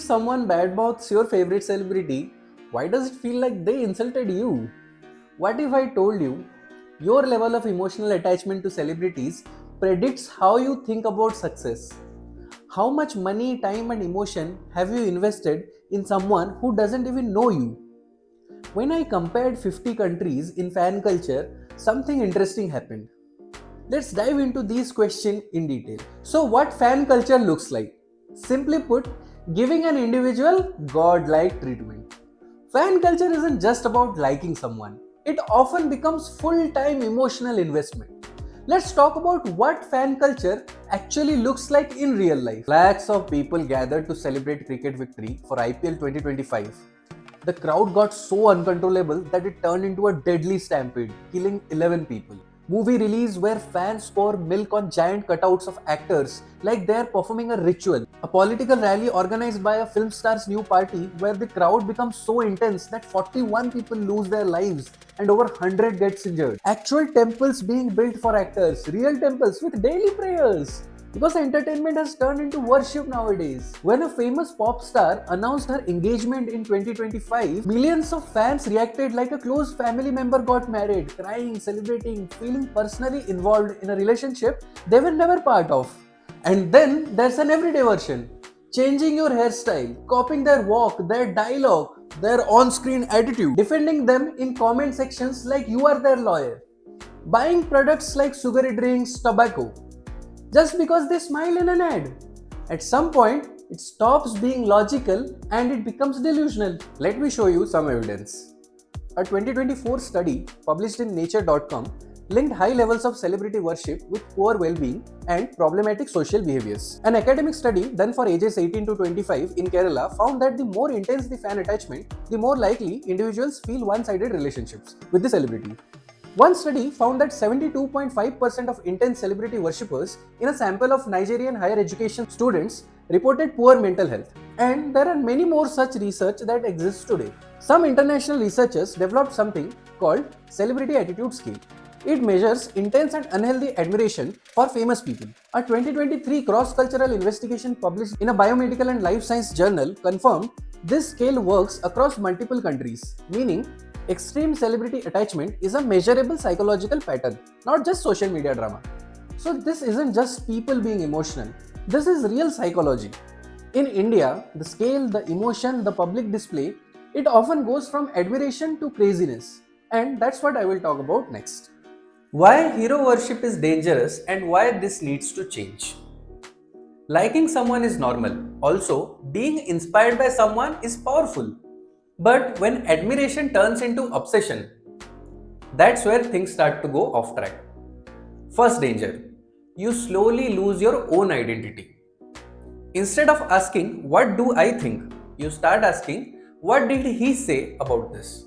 someone badmouths your favorite celebrity, why does it feel like they insulted you? What if I told you your level of emotional attachment to celebrities predicts how you think about success? How much money, time, and emotion have you invested in someone who doesn't even know you? When I compared 50 countries in fan culture, something interesting happened. Let's dive into these questions in detail. So, what fan culture looks like? Simply put, giving an individual godlike treatment. Fan culture isn't just about liking someone, it often becomes full time emotional investment. Let's talk about what fan culture actually looks like in real life. Lakhs of people gathered to celebrate cricket victory for IPL 2025. The crowd got so uncontrollable that it turned into a deadly stampede, killing 11 people. Movie release where fans pour milk on giant cutouts of actors like they're performing a ritual. A political rally organized by a film star's new party where the crowd becomes so intense that 41 people lose their lives and over 100 gets injured. Actual temples being built for actors, real temples with daily prayers. Because entertainment has turned into worship nowadays. When a famous pop star announced her engagement in 2025, millions of fans reacted like a close family member got married, crying, celebrating, feeling personally involved in a relationship they were never part of. And then there's an everyday version. Changing your hairstyle, copying their walk, their dialogue, their on screen attitude, defending them in comment sections like you are their lawyer, buying products like sugary drinks, tobacco just because they smile in an ad. At some point, it stops being logical and it becomes delusional. Let me show you some evidence. A 2024 study published in nature.com linked high levels of celebrity worship with poor well-being and problematic social behaviors. An academic study done for ages 18 to 25 in Kerala found that the more intense the fan attachment, the more likely individuals feel one-sided relationships with the celebrity. One study found that 72.5% of intense celebrity worshippers in a sample of Nigerian higher education students reported poor mental health. And there are many more such research that exists today. Some international researchers developed something called Celebrity Attitude Scale. It measures intense and unhealthy admiration for famous people. A 2023 cross-cultural investigation published in a biomedical and life science journal confirmed this scale works across multiple countries, meaning extreme celebrity attachment is a measurable psychological pattern, not just social media drama. So this isn't just people being emotional, this is real psychology. In India, the scale, the emotion, the public display, it often goes from admiration to craziness. And that's what I will talk about next. Why hero worship is dangerous and why this needs to change. Liking someone is normal. Also, being inspired by someone is powerful. But when admiration turns into obsession, that's where things start to go off track. First danger, you slowly lose your own identity. Instead of asking, what do I think? You start asking, what did he say about this?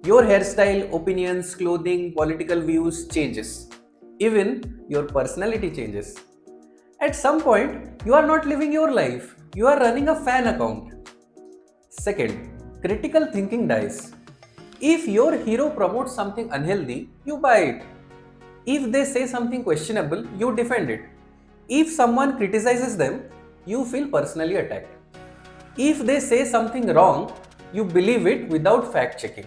Your hairstyle, opinions, clothing, political views changes. Even your personality changes. At some point, you are not living your life. You are running a fan account. Second, critical thinking dies. If your hero promotes something unhealthy, you buy it. If they say something questionable, you defend it. If someone criticizes them, you feel personally attacked. If they say something wrong, you believe it without fact checking.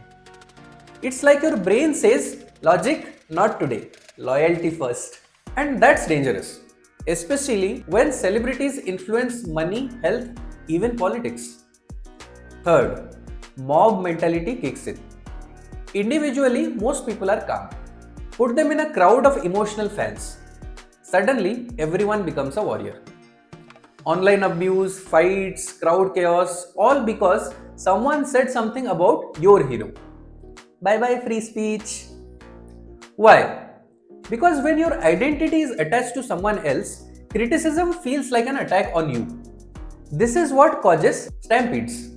It's like your brain says, logic, not today, loyalty first. And that's dangerous, especially when celebrities influence money, health, even politics. Third, mob mentality kicks in. Individually, most people are calm. Put them in a crowd of emotional fans. Suddenly, everyone becomes a warrior. Online abuse, fights, crowd chaos, all because someone said something about your hero. Bye bye, free speech. Why? Because when your identity is attached to someone else, criticism feels like an attack on you. This is what causes stampedes.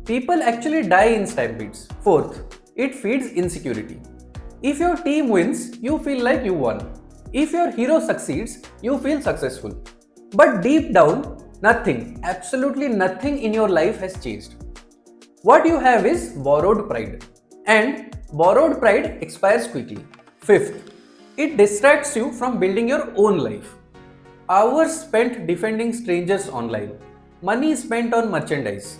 People actually die in stampedes. Fourth, it feeds insecurity. If your team wins, you feel like you won. If your hero succeeds, you feel successful. But deep down, nothing, absolutely nothing in your life has changed. What you have is borrowed pride. And borrowed pride expires quickly. Fifth, it distracts you from building your own life. Hours spent defending strangers online. money spent on merchandise.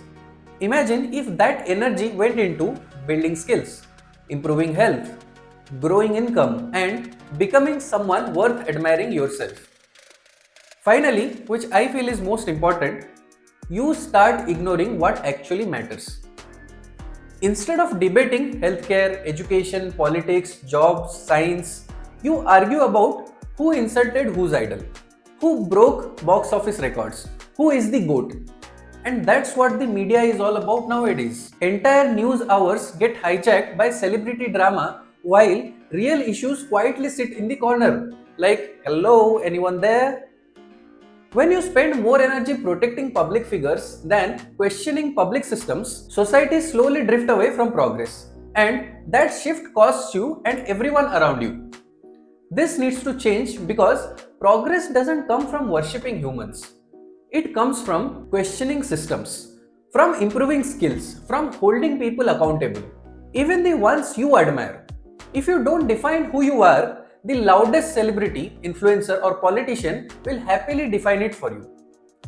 Imagine if that energy went into building skills, improving health, growing income, and becoming someone worth admiring yourself. Finally, which I feel is most important, you start ignoring what actually matters. Instead of debating healthcare, education, politics, jobs, science, you argue about who insulted whose idol, who broke box office records, who is the GOAT. And that's what the media is all about nowadays. Entire news hours get hijacked by celebrity drama while real issues quietly sit in the corner. Like, hello, anyone there? When you spend more energy protecting public figures than questioning public systems, societies slowly drift away from progress. And that shift costs you and everyone around you. This needs to change because progress doesn't come from worshipping humans. It comes from questioning systems, from improving skills, from holding people accountable, even the ones you admire. If you don't define who you are, the loudest celebrity, influencer, or politician will happily define it for you.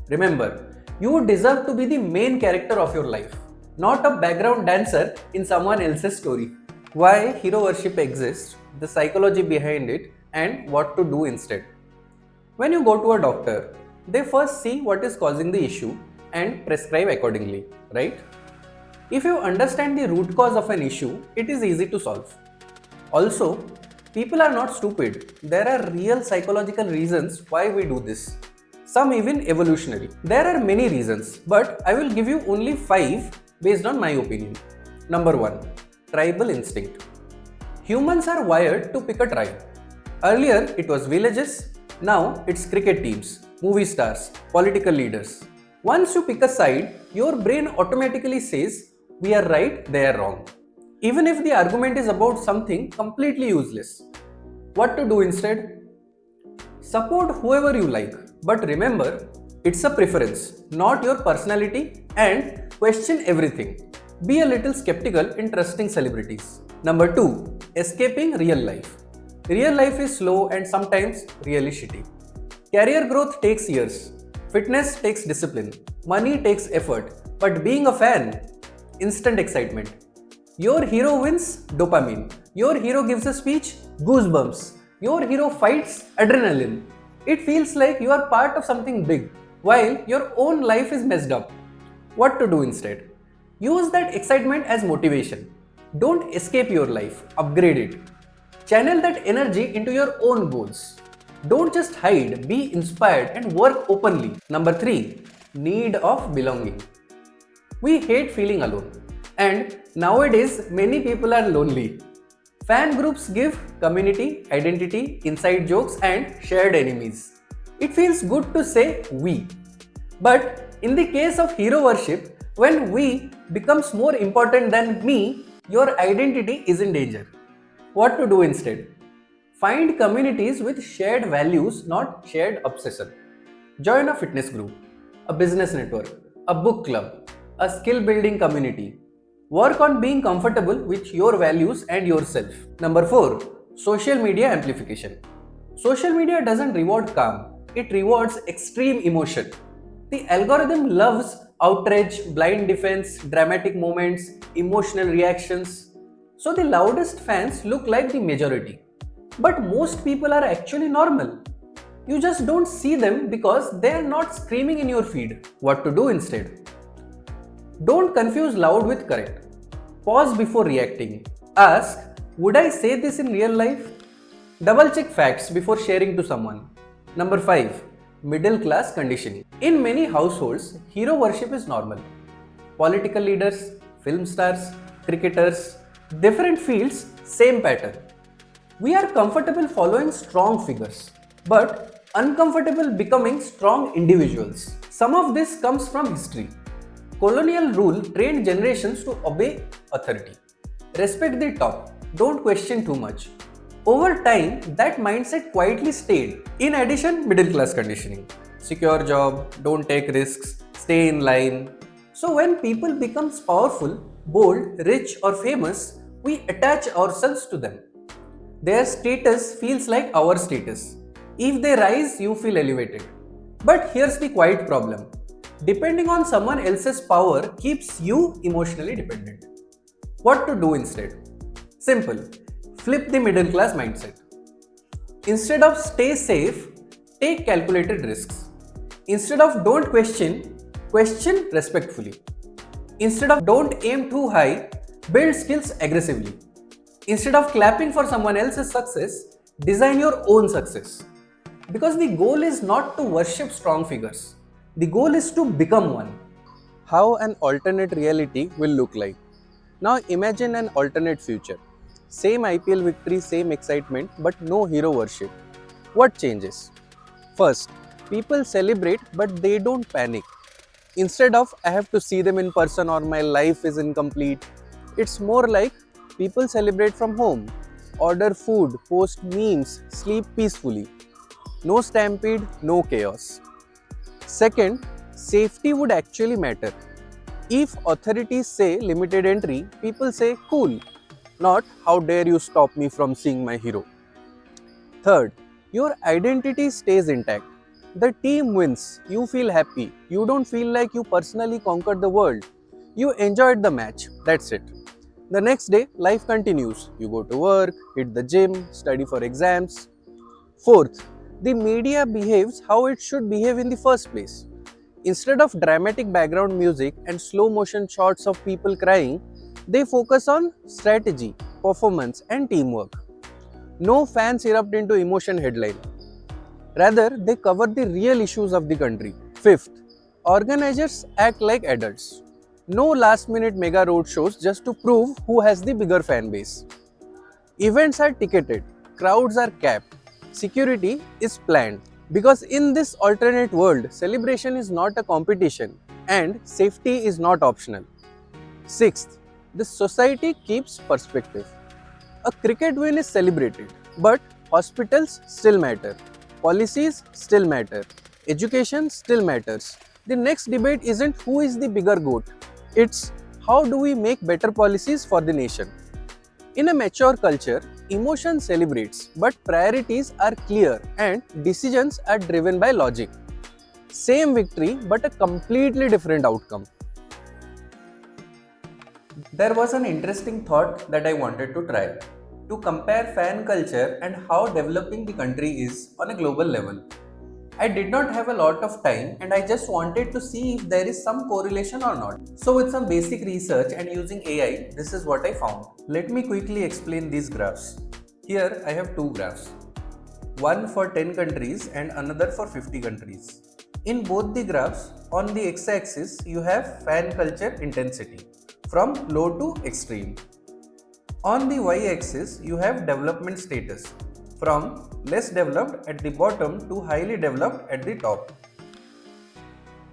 Remember, you deserve to be the main character of your life, not a background dancer in someone else's story. Why hero worship exists, the psychology behind it, and what to do instead. When you go to a doctor, they first see what is causing the issue and prescribe accordingly, right? If you understand the root cause of an issue, it is easy to solve. Also, people are not stupid. There are real psychological reasons why we do this. Some even evolutionary. There are many reasons, but I will give you only 5 based on my opinion. Number 1. Tribal instinct. Humans are wired to pick a tribe. Earlier, it was villages. Now, it's cricket teams, movie stars, political leaders. Once you pick a side, your brain automatically says, we are right, they are wrong. Even if the argument is about something completely useless. What to do instead? Support whoever you like, but remember, it's a preference, not your personality, and question everything. Be a little skeptical in trusting celebrities. Number 2. Escaping real life. Real life is slow and sometimes really shitty. Career growth takes years. Fitness takes discipline. Money takes effort. But being a fan, instant excitement. Your hero wins, dopamine. Your hero gives a speech, goosebumps. Your hero fights, adrenaline. It feels like you are part of something big, while your own life is messed up. What to do instead? Use that excitement as motivation. Don't escape your life, upgrade it. Channel that energy into your own goals. Don't just hide, be inspired and work openly. Number 3. Need of belonging. We hate feeling alone. And nowadays, many people are lonely. Fan groups give community, identity, inside jokes, and shared enemies. It feels good to say we. But in the case of hero worship, when we becomes more important than me, your identity is in danger. What to do instead? Find communities with shared values, not shared obsession. Join a fitness group, a business network, a book club, a skill building community. Work on being comfortable with your values and yourself. Number 4. Social media amplification. Social media doesn't reward calm, it rewards extreme emotion. The algorithm loves outrage, blind defense, dramatic moments, emotional reactions. So the loudest fans look like the majority. But most people are actually normal. You just don't see them because they are not screaming in your feed. What to do instead? Don't confuse loud with correct. Pause before reacting. Ask, would I say this in real life? Double check facts before sharing to someone. Number 5. Middle class conditioning. In many households, hero worship is normal. Political leaders, film stars, cricketers, different fields, same pattern. We are comfortable following strong figures, but uncomfortable becoming strong individuals. Some of this comes from history. Colonial rule trained generations to obey authority. Respect the top, don't question too much. Over time, that mindset quietly stayed. In addition, middle class conditioning. Secure job, don't take risks, stay in line. So when people becomes powerful, bold, rich or famous, we attach ourselves to them. Their status feels like our status. If they rise, you feel elevated. But here's the quiet problem. Depending on someone else's power keeps you emotionally dependent. What to do instead? Simple. Flip the middle class mindset. Instead of stay safe, take calculated risks. Instead of don't question, question respectfully. Instead of don't aim too high, build skills aggressively. Instead of clapping for someone else's success, design your own success. Because the goal is not to worship strong figures. The goal is to become one. How an alternate reality will look like. Now imagine an alternate future. Same IPL victory, same excitement, but no hero worship. What changes? First, people celebrate but they don't panic. Instead of I have to see them in person or my life is incomplete, it's more like people celebrate from home. Order food, post memes, sleep peacefully. No stampede, no chaos. Second, safety would actually matter. If authorities say limited entry, people say cool, not how dare you stop me from seeing my hero. Third, your identity stays intact. The team wins, you feel happy, you don't feel like you personally conquered the world. You enjoyed the match, that's it. The next day, life continues. You go to work, hit the gym, study for exams. Fourth, the media behaves how it should behave in the first place. Instead of dramatic background music and slow motion shots of people crying, they focus on strategy, performance, and teamwork. No fans erupt into emotion headline. Rather, they cover the real issues of the country. Fifth, organizers act like adults. No last minute mega road shows just to prove who has the bigger fan base. Events are ticketed, crowds are capped, security is planned. Because in this alternate world, celebration is not a competition and safety is not optional. Sixth, the society keeps perspective. A cricket win is celebrated, but hospitals still matter, policies still matter, education still matters. The next debate isn't who is the bigger goat, it's how do we make better policies for the nation. In a mature culture, emotion celebrates, but priorities are clear and decisions are driven by logic. Same victory, but a completely different outcome. There was an interesting thought that I wanted to try to compare fan culture and how developing the country is on a global level. I did not have a lot of time and I just wanted to see if there is some correlation or not. So with some basic research and using AI, this is what I found. Let me quickly explain these graphs. Here I have two graphs. One for 10 countries and another for 50 countries. In both the graphs, on the x-axis you have fan culture intensity from low to extreme. On the y-axis you have development status from less developed at the bottom to highly developed at the top.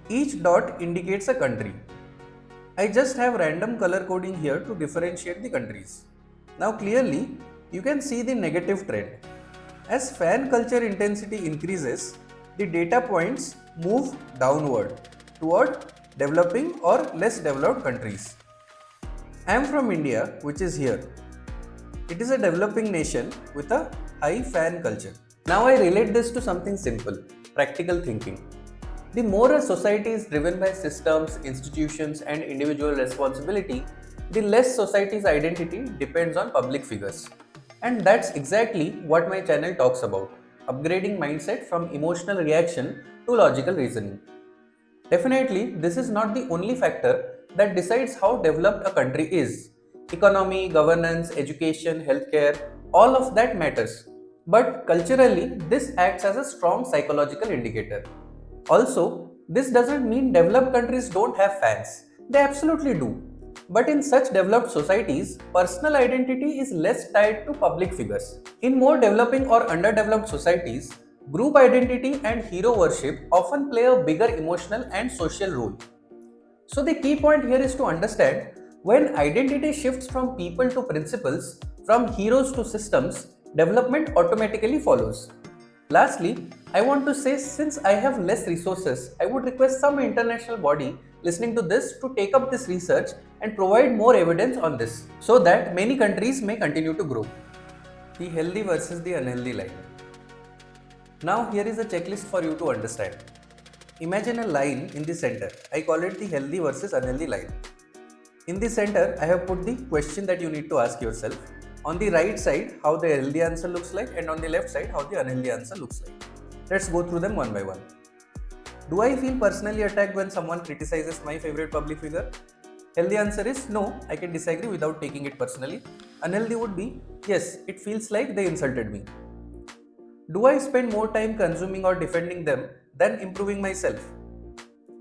Each dot indicates a country. I just have random color coding here to differentiate the countries. Now clearly, you can see the negative trend. As fan culture intensity increases, the data points move downward toward developing or less developed countries. I am from India, which is here. It is a developing nation with a high fan culture. Now I relate this to something simple, practical thinking. The more a society is driven by systems, institutions and individual responsibility, the less society's identity depends on public figures. And that's exactly what my channel talks about, upgrading mindset from emotional reaction to logical reasoning. Definitely, this is not the only factor that decides how developed a country is. Economy, governance, education, healthcare, all of that matters. But culturally, this acts as a strong psychological indicator. Also, this doesn't mean developed countries don't have fans. They absolutely do. But in such developed societies, personal identity is less tied to public figures. In more developing or underdeveloped societies, group identity and hero worship often play a bigger emotional and social role. So the key point here is to understand when identity shifts from people to principles, from heroes to systems, development automatically follows. Lastly, I want to say since I have less resources, I would request some international body listening to this to take up this research and provide more evidence on this so that many countries may continue to grow. The healthy versus the unhealthy line. Now here is a checklist for you to understand. Imagine a line in the center. I call it the healthy versus unhealthy line. In the center, I have put the question that you need to ask yourself. On the right side, how the healthy answer looks like, and on the left side, how the unhealthy answer looks like. Let's go through them one by one. Do I feel personally attacked when someone criticizes my favorite public figure? Healthy answer is no, I can disagree without taking it personally. Unhealthy would be yes, it feels like they insulted me. Do I spend more time consuming or defending them than improving myself?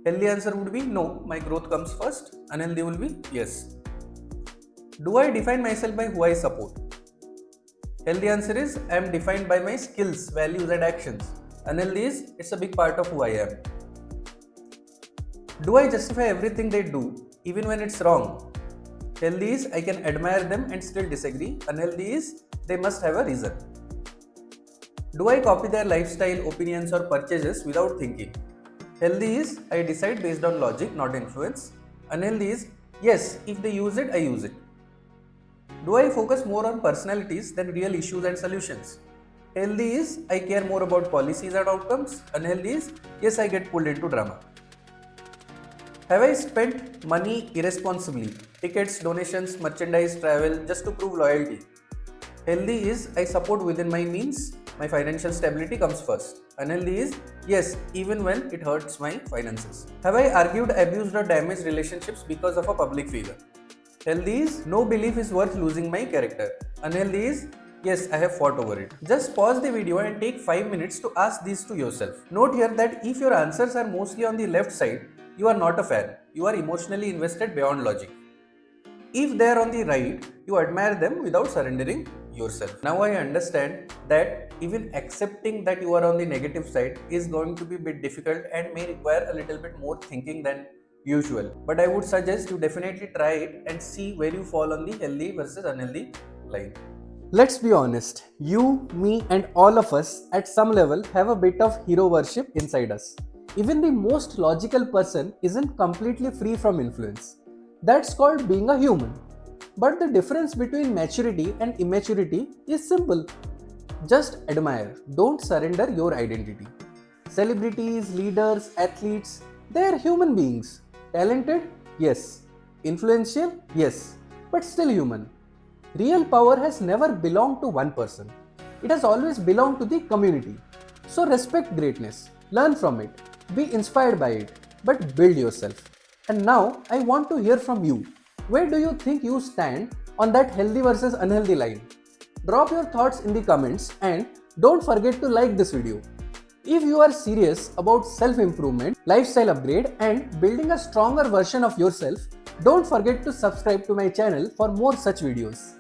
Healthy answer would be no, my growth comes first. Unhealthy will be yes. Do I define myself by who I support? Healthy answer is I am defined by my skills, values, and actions. Unhealthy is it's a big part of who I am. Do I justify everything they do, even when it's wrong? Healthy is I can admire them and still disagree. Unhealthy is they must have a reason. Do I copy their lifestyle, opinions, or purchases without thinking? Healthy is I decide based on logic, not influence. Unhealthy is yes, if they use it, I use it. Do I focus more on personalities than real issues and solutions? Healthy is I care more about policies and outcomes. Unhealthy is yes, I get pulled into drama. Have I spent money irresponsibly? Tickets, donations, merchandise, travel just to prove loyalty? Healthy is I support within my means. My financial stability comes first. Unhealthy is yes, even when it hurts my finances. Have I argued, abused, or damaged relationships because of a public figure? Healthy is no belief is worth losing my character. Unhealthy is yes, I have fought over it. Just pause the video and take 5 minutes to ask these to yourself. Note here that if your answers are mostly on the left side, you are not a fan. You are emotionally invested beyond logic. If they are on the right, you admire them without surrendering yourself. Now I understand that even accepting that you are on the negative side is going to be a bit difficult and may require a little bit more thinking than usual. But I would suggest you definitely try it and see where you fall on the healthy versus unhealthy line. Let's be honest, you, me, and all of us at some level have a bit of hero worship inside us. Even the most logical person isn't completely free from influence. That's called being a human. But the difference between maturity and immaturity is simple. Just admire, don't surrender your identity. Celebrities, leaders, athletes, they are human beings. Talented? Yes. Influential? Yes. But still human. Real power has never belonged to one person. It has always belonged to the community. So respect greatness, learn from it, be inspired by it, but build yourself. And now I want to hear from you. Where do you think you stand on that healthy versus unhealthy line? Drop your thoughts in the comments and don't forget to like this video. If you are serious about self-improvement, lifestyle upgrade, and building a stronger version of yourself, don't forget to subscribe to my channel for more such videos.